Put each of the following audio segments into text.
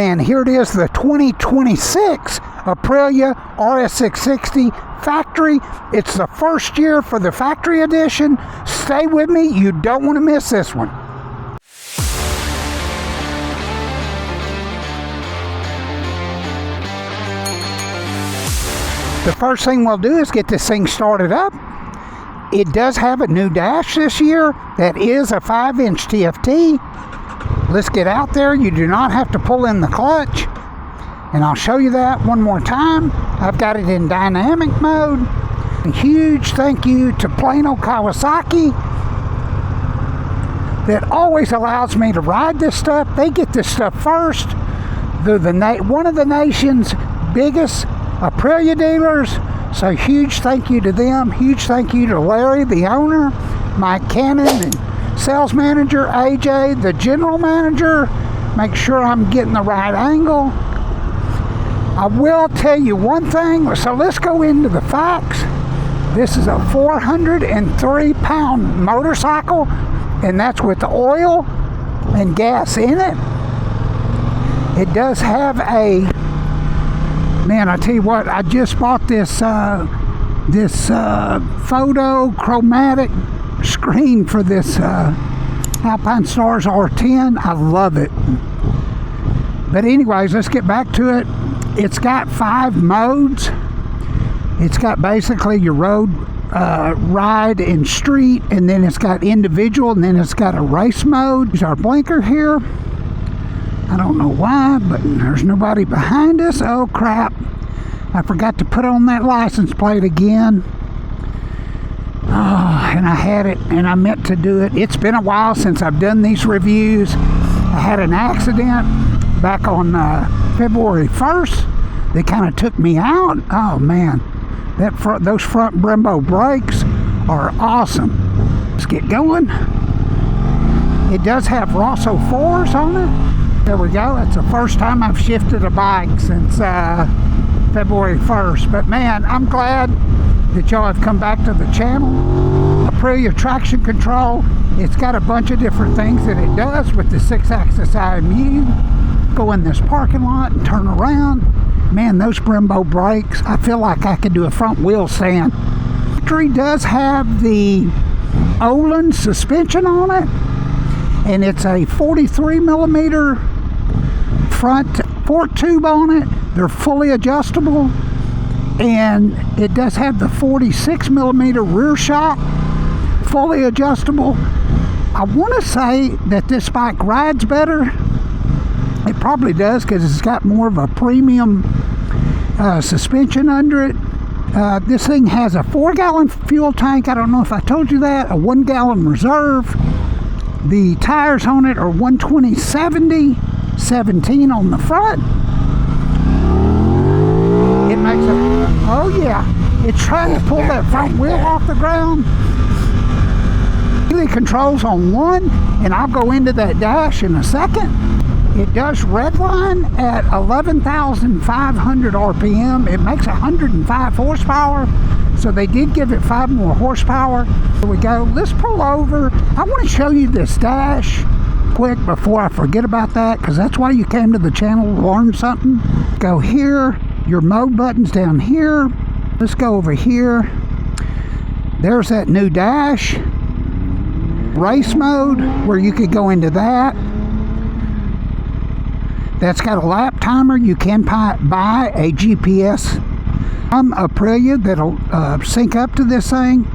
Man, here it is, the 2026 Aprilia RS660 factory. It's the first year for the factory edition. Stay with me, you don't want to miss this one. The first thing we'll do is get this thing started up. It does have a new dash this year that is a 5-inch TFT. Let's get out there. You do not have to pull in the clutch. And I'll show you that one more time. I've got it in dynamic mode. A huge thank you to Plano Kawasaki that always allows me to ride this stuff. They get this stuff first. They're one of the nation's biggest Aprilia dealers. So huge thank you to them. Huge thank you to Larry, the owner, Mike Cannon, and sales manager AJ, the general manager. Make sure I'm getting the right angle. I will tell you one thing, so let's go into the facts. This is a 403-pound motorcycle, and that's with oil and gas in it. It does have a, man, I tell you what, I just bought this photo chromatic screen for this Alpine Stars R10. I love it. But anyways, let's get back to it. It's got 5 modes. It's got basically your road, ride, and street, and then it's got individual, and then it's got a race mode. There's our blinker here. I don't know why, but there's nobody behind us. Oh crap, I forgot to put on that license plate again. Oh, and I had it, and I meant to do it. It's been a while since I've done these reviews. I had an accident back on February 1st. They kind of took me out. Oh man, those front Brembo brakes are awesome. Let's get going. It does have Rosso 4s on it. There we go. It's the first time I've shifted a bike since February 1st. But man, I'm glad that y'all have come back to the channel. Aprilia traction control. It's got a bunch of different things that it does with the 6-axis IMU. Go in this parking lot and turn around. Man, those Brembo brakes, I feel like I could do a front wheel stand. The factory does have the Olin suspension on it, and it's a 43 millimeter front fork tube on it. They're fully adjustable, and it does have the 46 millimeter rear shock, fully adjustable. I want to say that this bike rides better. It probably does, because it's got more of a premium suspension under it. This thing has a 4-gallon fuel tank. I don't know if I told you that. A 1-gallon reserve. The tires on it are 120/70, 17 on the front. It makes a, oh yeah, it's trying to pull that front wheel off the ground. Wheelie controls on one, and I'll go into that dash in a second. It does redline at 11,500 RPM. It makes 105 horsepower, so they did give it 5 more horsepower. Here we go. Let's pull over. I want to show you this dash quick before I forget about that, because that's why you came to the channel, to learn something. Go here. Your mode button's down here. Let's go over here. There's that new dash. Race mode, where you could go into that. That's got a lap timer. You can buy a GPS from Aprilia that'll sync up to this thing.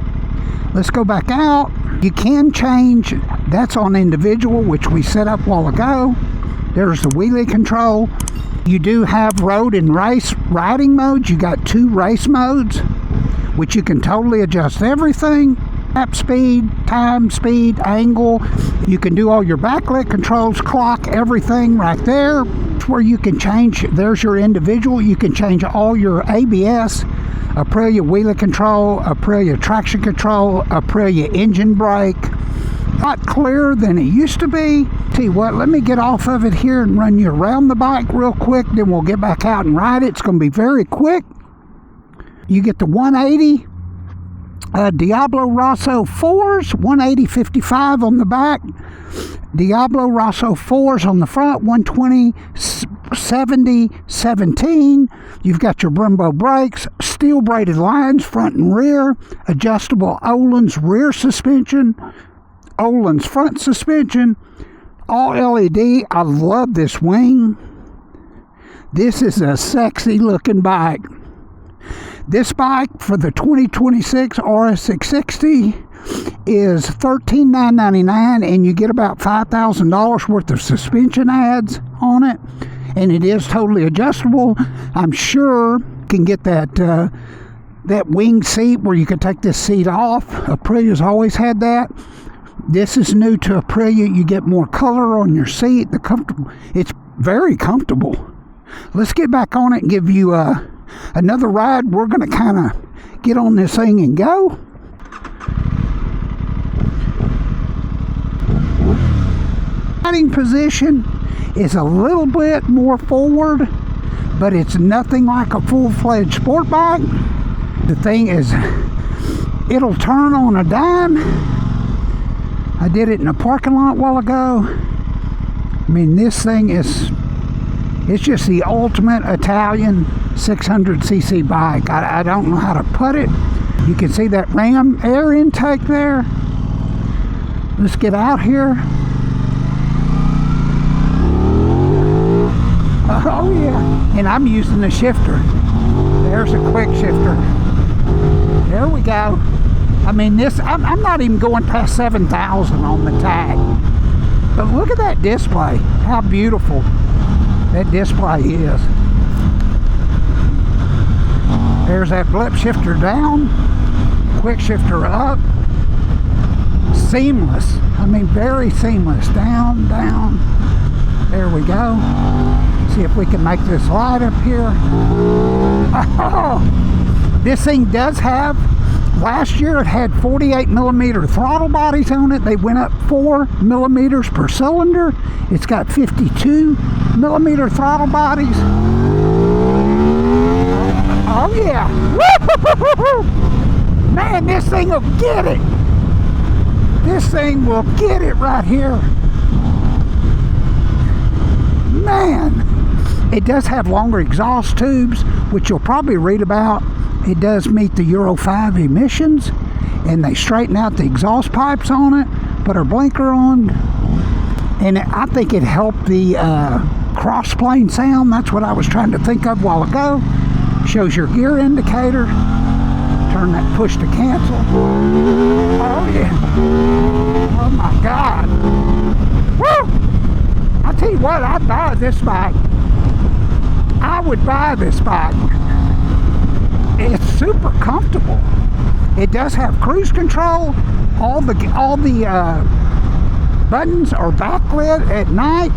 Let's go back out. You can change, that's on individual, which we set up a while ago. There's the wheelie control. You do have road and race riding modes. You got 2 race modes, which you can totally adjust everything. Lap speed, time, speed, angle. You can do all your backlit controls, clock, everything right there. It's where you can change, there's your individual. You can change all your ABS, Aprilia wheelie control, Aprilia traction control, Aprilia engine brake. A lot clearer than it used to be. Tell you what, let me get off of it here and run you around the bike real quick, then we'll get back out and ride it. It's going to be very quick. You get the 180 Diablo Rosso 4s, 180/55 on the back. Diablo Rosso 4s on the front, 120 7017. You've got your Brembo brakes, steel braided lines front and rear, adjustable Öhlins rear suspension, Öhlins front suspension, all LED. I love this wing. This is a sexy looking bike. This bike for the 2026 RS660 is $13,999, and you get about $5,000 worth of suspension adds on it, and it is totally adjustable. I'm sure you can get that wing seat where you can take this seat off. Aprilia's always had that. This is new to Aprilia. You get more color on your seat. It's very comfortable. Let's get back on it and give you another ride. We're going to kind of get on this thing and go. Riding position is a little bit more forward, but it's nothing like a full-fledged sport bike. The thing is, it'll turn on a dime. I did it in a parking lot a while ago. I mean, this thing is, it's just the ultimate Italian 600cc bike. I don't know how to put it. You can see that ram air intake there. Let's get out here. Oh yeah, and I'm using the shifter. There's a quick shifter. There we go. I mean, this, I'm not even going past 7,000 on the tag. But look at that display. How beautiful that display is. There's that blip shifter down, quick shifter up. Seamless. I mean, very seamless. Down, down. There we go. See if we can make this light up here. Oh, this thing does have, last year it had 48mm throttle bodies on it. They went up 4mm per cylinder. It's got 52mm throttle bodies. Oh yeah. Man, this thing will get it. This thing will get it right here. Man. It does have longer exhaust tubes, which you'll probably read about. It does meet the Euro 5 emissions, and they straighten out the exhaust pipes on it, put our blinker on, and I think it helped the cross-plane sound. That's what I was trying to think of a while ago. Shows your gear indicator. Turn that push to cancel. Oh yeah. Oh my God. Woo! I tell you what, I'd buy this bike. I would buy this bike. It's super comfortable. It does have cruise control. All the buttons are backlit at night.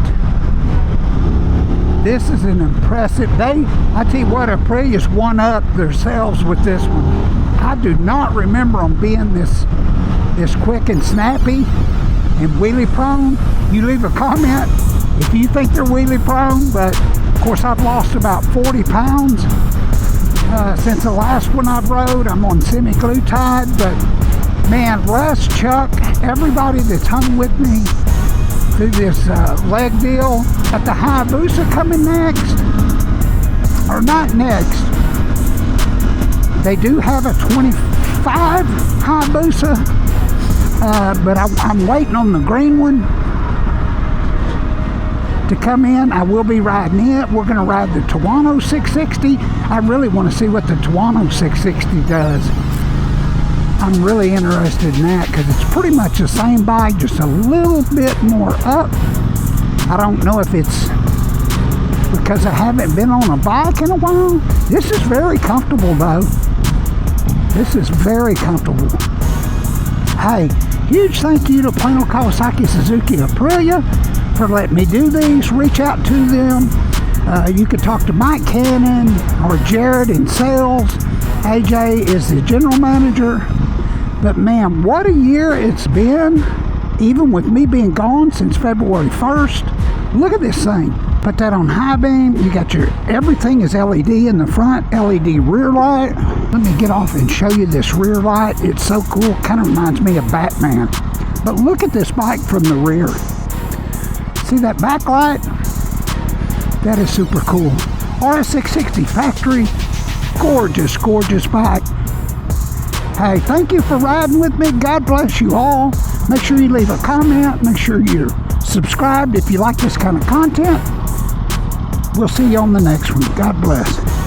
This is an impressive. I tell you what, Aprilia's one up themselves with this one. I do not remember them being this quick and snappy and wheelie prone. You leave a comment if you think they're wheelie prone, but of course I've lost about 40 pounds since the last one I've rode. I'm on semi-glutide, but man, Les, Chuck, everybody that's hung with me through this leg deal. Got the Hayabusa coming next, or not next. They do have a 25 Hayabusa, but I'm waiting on the green one to come in. I will be riding it. We're going to ride the Tuono 660. I really want to see what the Tuono 660 does. I'm really interested in that because it's pretty much the same bike, just a little bit more up. I don't know if it's because I haven't been on a bike in a while. This is very comfortable though. This is very comfortable. Hey, huge thank you to Plano, Kawasaki, Suzuki, Aprilia for letting me do these. Reach out to them. You could talk to Mike Cannon or Jared in sales. AJ is the general manager. But man, what a year it's been, even with me being gone since February 1st. Look at this thing. Put that on high beam. You got your, everything is LED in the front, LED rear light. Let me get off and show you this rear light. It's so cool, kind of reminds me of Batman. But look at this bike from the rear. See that backlight? That is super cool. RS660 factory. Gorgeous, gorgeous bike. Hey, thank you for riding with me. God bless you all. Make sure you leave a comment. Make sure you're subscribed if you like this kind of content. We'll see you on the next one. God bless.